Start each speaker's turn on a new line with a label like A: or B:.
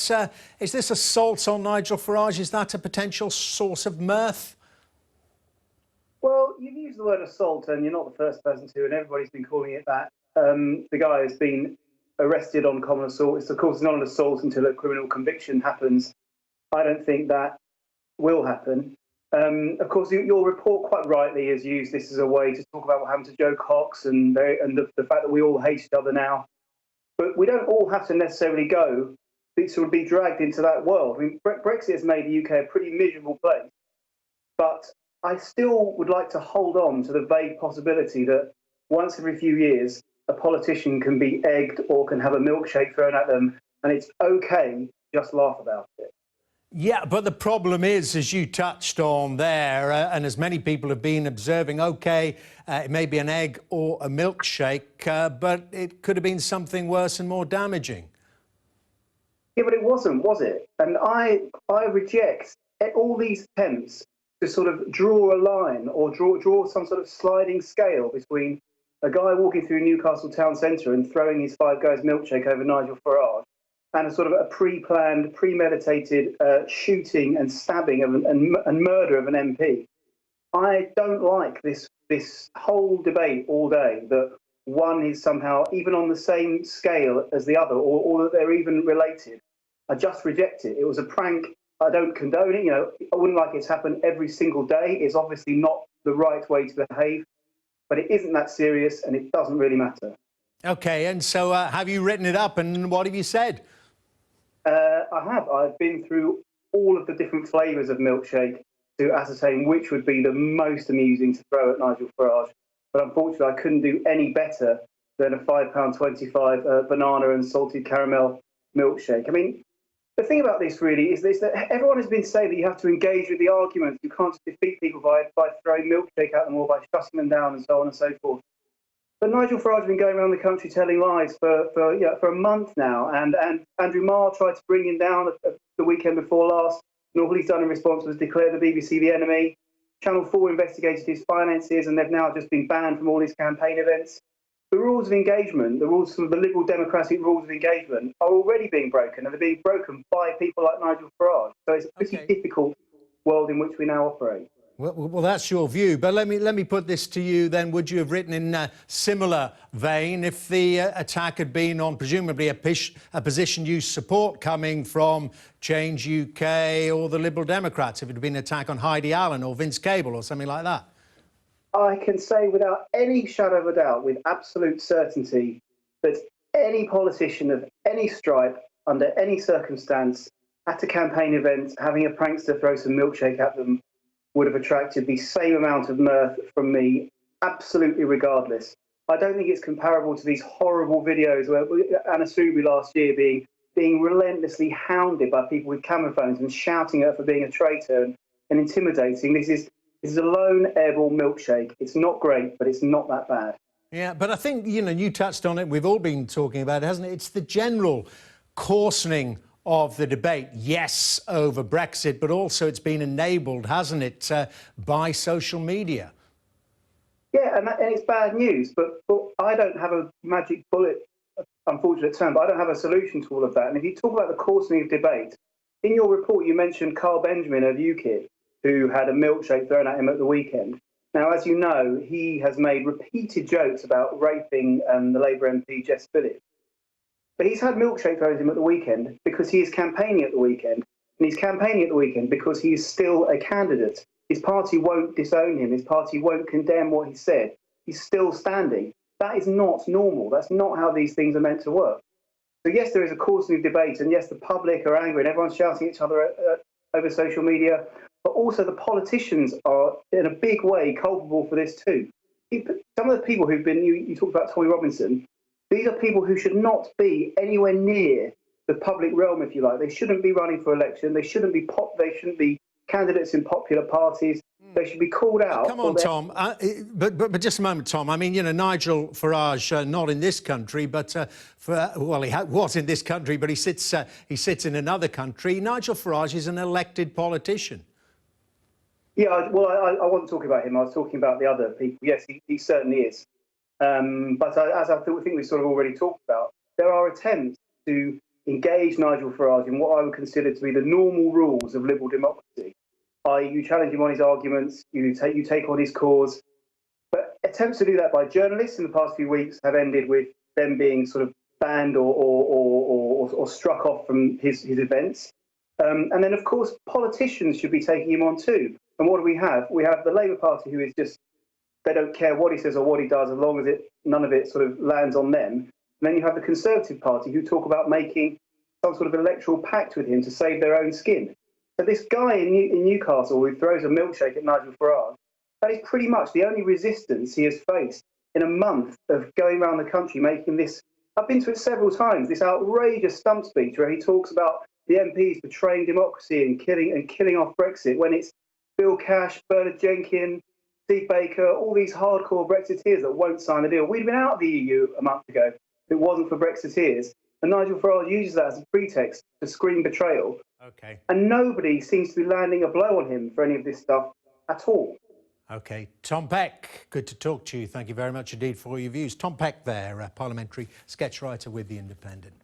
A: but is this assault on Nigel Farage, is that a potential source of mirth?
B: Well, you've used the word assault, and you're not the first person to, and everybody's been calling it that. The guy has been arrested on common assault. It's, of course, not an assault until a criminal conviction happens. I don't think that will happen. Of course, your report quite rightly has used this as a way to talk about what happened to Joe Cox and the fact that we all hate each other now. But we don't all have to necessarily go sort of be dragged into that world. I mean, Brexit has made the UK a pretty miserable place. But I still would like to hold on to the vague possibility that once every few years, a politician can be egged or can have a milkshake thrown at them, and it's okay, just laugh about it.
A: Yeah, but the problem is, as you touched on there, and as many people have been observing, OK, it may be an egg or a milkshake, but it could have been something worse and more damaging.
B: Yeah, but it wasn't, was it? And I reject all these attempts to sort of draw a line or draw some sort of sliding scale between a guy walking through Newcastle town centre and throwing his Five Guys milkshake over Nigel Farage and a sort of a pre-planned, premeditated shooting and stabbing of and murder of an MP. I don't like this whole debate all day that one is somehow even on the same scale as the other or that they're even related. I just reject it. It was a prank. I don't condone it. You know, I wouldn't like it's happened every single day. It's obviously not the right way to behave, but it isn't that serious and it doesn't really matter.
A: OK, and so have you written it up and what have you said?
B: I have. I've been through all of the different flavours of milkshake to ascertain which would be the most amusing to throw at Nigel Farage. But unfortunately, I couldn't do any better than a £5.25 banana and salted caramel milkshake. I mean, the thing about this really is that everyone has been saying that you have to engage with the argument. You can't just defeat people by throwing milkshake at them or by shutting them down and so on and so forth. But Nigel Farage has been going around the country telling lies for a month now, and Andrew Marr tried to bring him down the weekend before last, and all he's done in response was declare the BBC the enemy. Channel 4 investigated his finances, and they've now just been banned from all his campaign events. The rules of engagement, the rules of the liberal democratic rules of engagement, are already being broken, and they're being broken by people like Nigel Farage. So it's a pretty difficult world in which we now operate.
A: Well, that's your view, but let me put this to you then. Would you have written in a similar vein if the attack had been on presumably a position you support coming from Change UK or the Liberal Democrats, if it had been an attack on Heidi Allen or Vince Cable or something like that?
B: I can say without any shadow of a doubt, with absolute certainty, that any politician of any stripe, under any circumstance, at a campaign event, having a prankster throw some milkshake at them would have attracted the same amount of mirth from me, absolutely regardless. I don't think it's comparable to these horrible videos where Anna Soubry last year being relentlessly hounded by people with camera phones and shouting at her for being a traitor and intimidating. This is a lone airball milkshake. It's not great, but it's not that bad.
A: Yeah, but I think, you know, you touched on it. We've all been talking about it, hasn't it? It's the general coarsening of the debate, yes, over Brexit, but also it's been enabled, hasn't it, by social media?
B: Yeah, and it's bad news, but I don't have a magic bullet, unfortunate term, but I don't have a solution to all of that. And if you talk about the coarsening of debate, in your report you mentioned Carl Benjamin of UKIP, who had a milkshake thrown at him at the weekend. Now, as you know, he has made repeated jokes about raping the Labour MP Jess Phillips. But he's had milkshake thrown at him at the weekend because he is campaigning at the weekend. And he's campaigning at the weekend because he is still a candidate. His party won't disown him. His party won't condemn what he said. He's still standing. That is not normal. That's not how these things are meant to work. So yes, there is a coarsening debate, and yes, the public are angry, and everyone's shouting at each other over social media. But also the politicians are, in a big way, culpable for this too. Some of the people who've been, you talked about Tommy Robinson, these are people who should not be anywhere near the public realm, if you like. They shouldn't be running for election. They shouldn't be candidates in popular parties. They should be called out.
A: Come on, Tom. But just a moment, Tom. I mean, you know, Nigel Farage, not in this country, but he was in this country, but he sits in another country. Nigel Farage is an elected politician.
B: Yeah, well, I wasn't talking about him. I was talking about the other people. Yes, he certainly is. But as I think we sort of already talked about, there are attempts to engage Nigel Farage in what I would consider to be the normal rules of liberal democracy, i.e. you challenge him on his arguments, you take on his cause. But attempts to do that by journalists in the past few weeks have ended with them being sort of banned or struck off from his events. And then, of course, politicians should be taking him on too. And what do we have? We have the Labour Party, who is just, they don't care what he says or what he does as long as none of it sort of lands on them. And then you have the Conservative Party, who talk about making some sort of electoral pact with him to save their own skin. So this guy in Newcastle who throws a milkshake at Nigel Farage, that is pretty much the only resistance he has faced in a month of going around the country making this, I've been to it several times, this outrageous stump speech where he talks about the MPs betraying democracy and killing off Brexit, when it's Bill Cash, Bernard Jenkins, Steve Baker, all these hardcore Brexiteers that won't sign the deal. We'd been out of the EU a month ago if it wasn't for Brexiteers. And Nigel Farage uses that as a pretext to scream betrayal.
A: Okay.
B: And nobody seems to be landing a blow on him for any of this stuff at all.
A: OK. Tom Peck, good to talk to you. Thank you very much indeed for your views. Tom Peck there, parliamentary sketch writer with The Independent.